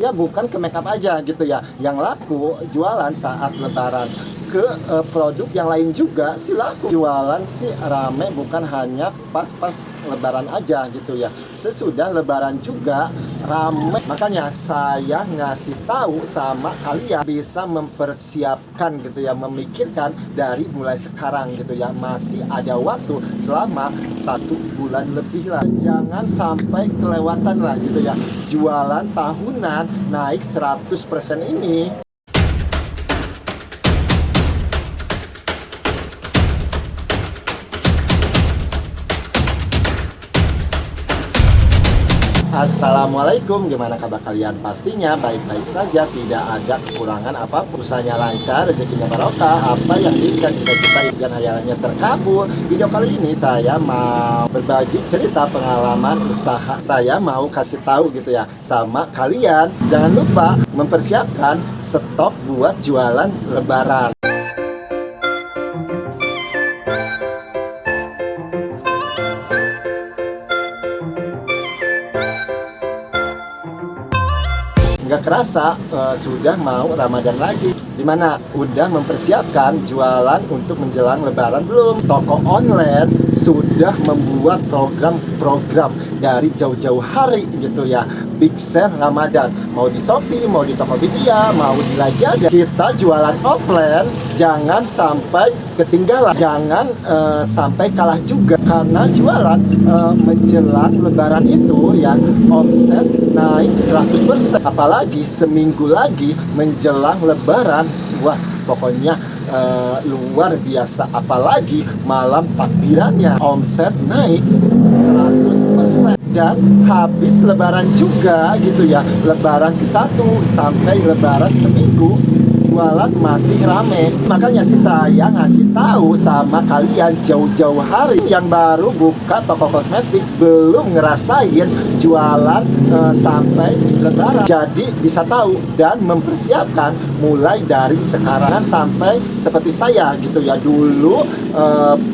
Ya bukan ke makeup aja gitu ya, yang laku jualan saat lebaran ke produk yang lain juga sih laku. Jualan sih rame bukan hanya pas lebaran aja gitu ya, sesudah lebaran juga rame. Makanya saya ngasih tahu sama kalian bisa mempersiapkan gitu ya, memikirkan dari mulai sekarang gitu ya, masih ada waktu selama 1 bulan lebih lah. Jangan sampai kelewatan lah gitu ya, jualan tahunan naik 100% ini. Assalamualaikum, gimana kabar kalian? Pastinya baik-baik saja, tidak ada kekurangan apapun. Usahanya lancar, rezekinya barokah, apa yang diinginkan cita-cita impian hayalannya terkabul. Video kali ini saya mau berbagi cerita pengalaman usaha. Saya mau kasih tahu gitu ya sama kalian, jangan lupa mempersiapkan stok buat jualan lebaran. Nggak kerasa sudah mau Ramadan lagi, dimana udah mempersiapkan jualan untuk menjelang lebaran belum. Toko online sudah membuat program-program dari jauh-jauh hari gitu ya, big sale Ramadan, mau di Shopee, mau di Tokopedia, mau di Lazada. Kita jualan offline jangan sampai ketinggalan, jangan sampai kalah juga, karena jualan menjelang lebaran itu ya omset naik 100%, apalagi seminggu lagi menjelang lebaran. Wah pokoknya luar biasa, apalagi malam takbirannya omset naik 100%. Dan habis lebaran juga gitu ya, lebaran ke-1 sampai lebaran seminggu jualan masih rame. Makanya sih saya ngasih tahu sama kalian jauh-jauh hari yang baru buka toko kosmetik, belum ngerasain jualan sampai lebaran, jadi bisa tahu dan mempersiapkan mulai dari sekarang sampai seperti saya gitu ya. Dulu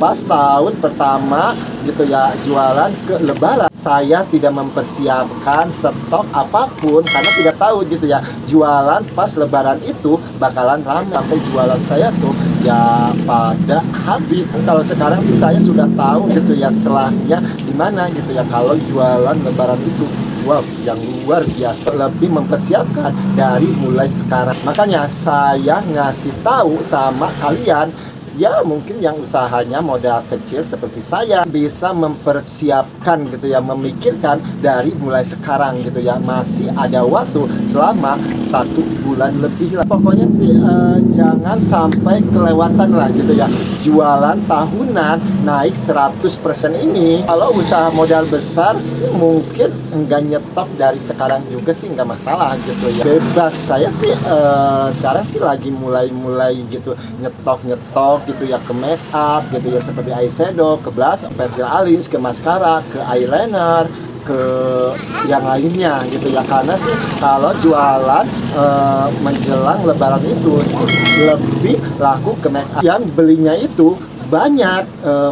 pas tahun pertama gitu ya jualan ke lebaran, saya tidak mempersiapkan stok apapun karena tidak tahu gitu ya jualan pas lebaran itu bakalan ramai, sampai jualan saya tuh ya pada habis. Kalau sekarang sih saya sudah tahu gitu ya selahnya gimana gitu ya kalau jualan lebaran itu. Wow, yang luar biasa, lebih mempersiapkan dari mulai sekarang. Makanya saya ngasih tahu sama kalian, ya mungkin yang usahanya modal kecil seperti saya bisa mempersiapkan gitu ya, memikirkan dari mulai sekarang gitu ya, masih ada waktu selama 1 bulan lebih lah. Pokoknya sih jangan sampai kelewatan lah gitu ya, jualan tahunan naik 100% ini. Kalau usaha modal besar sih mungkin enggak nyetok dari sekarang juga sih nggak masalah gitu ya, bebas. Saya sih sekarang sih lagi mulai gitu nyetok gitu ya, ke make up gitu ya, seperti eyeshadow, ke blush, pensil alis, ke maskara, ke eyeliner, ke yang lainnya gitu ya. Karena sih kalau jualan menjelang lebaran itu lebih laku ke make up, yang belinya itu banyak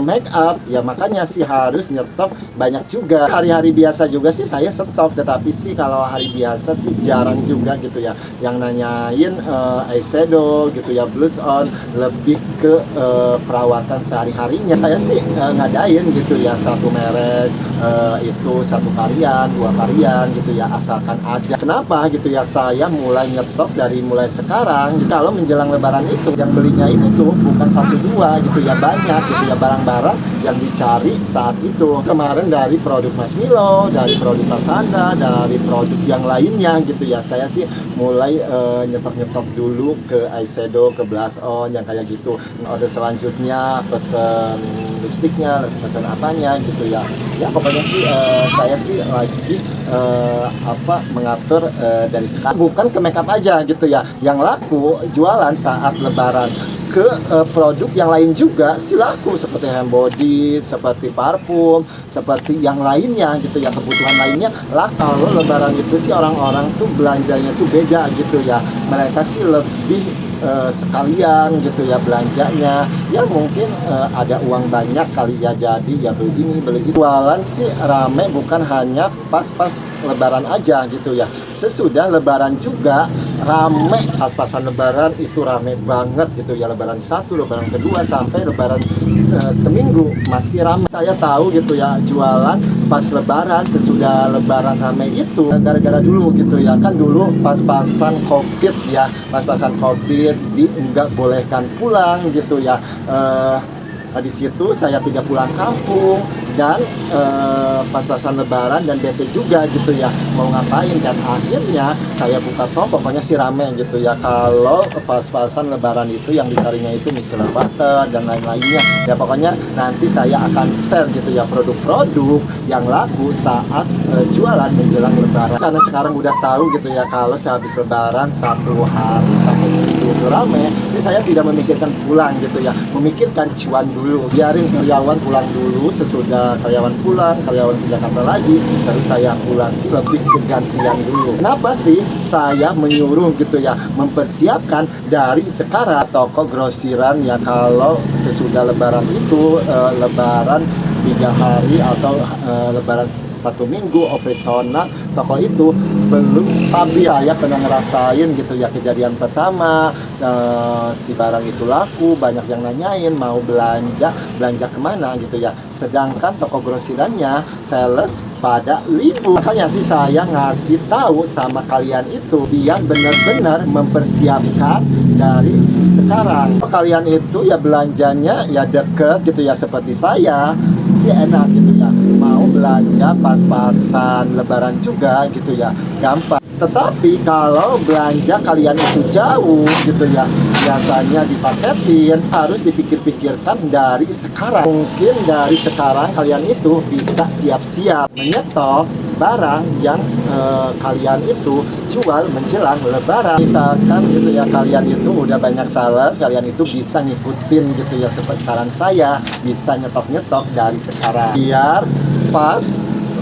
make up ya, makanya sih harus nyetok banyak juga. Hari-hari biasa juga sih saya stok, tetapi sih kalau hari biasa sih jarang juga gitu ya yang nanyain eyeshadow gitu ya, blush on, lebih ke perawatan sehari-harinya. Saya sih ngadain gitu ya, satu merek itu satu varian, 2 varian gitu ya, asalkan ada. Kenapa gitu ya saya mulai nyetok dari mulai sekarang? Kalau menjelang lebaran itu yang belinya itu tuh bukan 1-2 gitu ya, banyak gitu ya barang-barang yang dicari saat itu. Kemarin dari produk Mas Milo, dari produk Pasanda, dari produk yang lainnya gitu ya, saya sih mulai nyetok dulu ke eyeshadow, ke blush on yang kayak gitu. Order selanjutnya pesen lipstiknya, pesen apanya gitu ya. Ya pokoknya sih saya sih lagi mengatur dari sekarang, bukan ke makeup aja gitu ya, yang laku jualan saat lebaran, ke produk yang lain juga silaku, seperti hand body, seperti parfum, seperti yang lainnya gitu ya, kebutuhan lainnya lah. Kalau lebaran itu sih orang-orang tuh belanjanya tuh beda gitu ya, mereka sih lebih sekalian gitu ya belanjanya ya, mungkin ada uang banyak kali ya, jadi ya beli ini beli itu. Jualan sih rame bukan hanya pas-pas lebaran aja gitu ya, sesudah lebaran juga rame. Pas-pasan lebaran itu rame banget gitu ya, lebaran satu, lebaran kedua, sampai lebaran seminggu masih rame. Saya tahu gitu ya, jualan pas lebaran, sesudah lebaran rame itu gara-gara dulu gitu ya, kan dulu pas-pasan covid ya, pas-pasan covid nggak bolehkan pulang gitu ya. Di situ saya tidak pulang kampung, dan pas-pasan lebaran dan bete juga gitu ya, mau ngapain, dan akhirnya saya buka toko. Pokoknya sih rame gitu ya kalau pas-pasan lebaran itu, yang dicarinya itu micellar butter dan lain-lainnya ya. Pokoknya nanti saya akan share gitu ya produk-produk yang laku saat jualan menjelang lebaran, karena sekarang udah tahu gitu ya, kalau sehabis lebaran 1 hari sampai seminggu itu rame. Jadi saya tidak memikirkan pulang gitu ya, memikirkan cuan dulu, biarin karyawan pulang dulu. Sesudah karyawan pulang, karyawan ke Jakarta lagi, baru saya pulang sih, lebih kegantian dulu. Kenapa sih saya menyuruh gitu ya, mempersiapkan dari sekarang toko grosiran ya, kalau sesudah lebaran itu lebaran 3 hari atau lebaran 1 minggu operasional toko itu belum stabil. Saya pernah ngerasain gitu ya, kejadian pertama si barang itu laku, banyak yang nanyain mau belanja kemana gitu ya, sedangkan toko grosirannya sales pada libur. Makanya sih saya ngasih tahu sama kalian itu biar benar-benar mempersiapkan dari sekarang. Kalian itu ya belanjanya ya deket gitu ya, seperti saya sih enak gitu ya, mau belanja pas-pasan lebaran juga gitu ya, gampang. Tetapi kalau belanja kalian itu jauh gitu ya, biasanya dipaketin, harus dipikir-pikirkan dari sekarang. Mungkin dari sekarang kalian itu bisa siap-siap menyetok barang yang kalian itu jual menjelang lebaran. Misalkan gitu ya, kalian itu udah banyak sales, kalian itu bisa ngikutin gitu ya, seperti saran saya, bisa nyetok-nyetok dari sekarang biar pas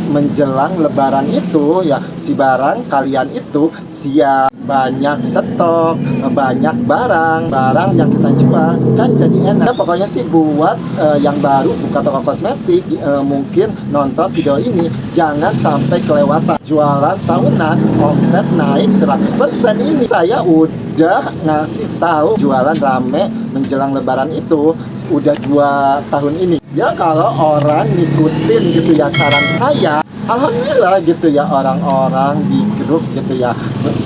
menjelang lebaran itu ya, si barang kalian itu siap, banyak stok, banyak barang yang kita jual, kan jadi enak. Pokoknya sih buat yang baru buka toko kosmetik, mungkin nonton video ini jangan sampai kelewatan. Jualan tahunan omset naik 100%, ini saya udah ngasih tahu. Jualan rame menjelang lebaran itu udah 2 tahun ini ya. Kalau orang ngikutin gitu ya saran saya, alhamdulillah gitu ya, orang-orang di grup gitu ya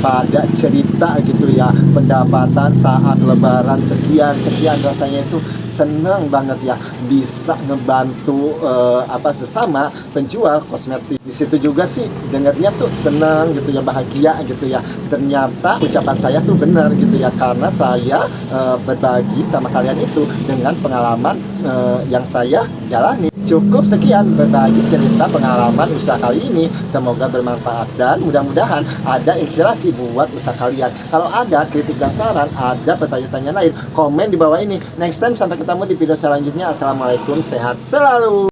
pada cerita gitu ya, pendapatan saat lebaran sekian, rasanya itu seneng banget ya, bisa ngebantu sesama penjual kosmetik. Di situ juga sih dengarnya tuh seneng gitu ya, bahagia gitu ya. Ternyata ucapan saya tuh benar gitu ya, karena saya berbagi sama kalian itu dengan pengalaman yang saya jalani. Cukup sekian berbagi cerita pengalaman usaha kali ini, semoga bermanfaat dan mudah-mudahan ada inspirasi buat usaha kalian. Kalau ada kritik dan saran, ada pertanyaan lain, komen di bawah ini. Next time sampai ketemu di video selanjutnya. Assalamualaikum, sehat selalu.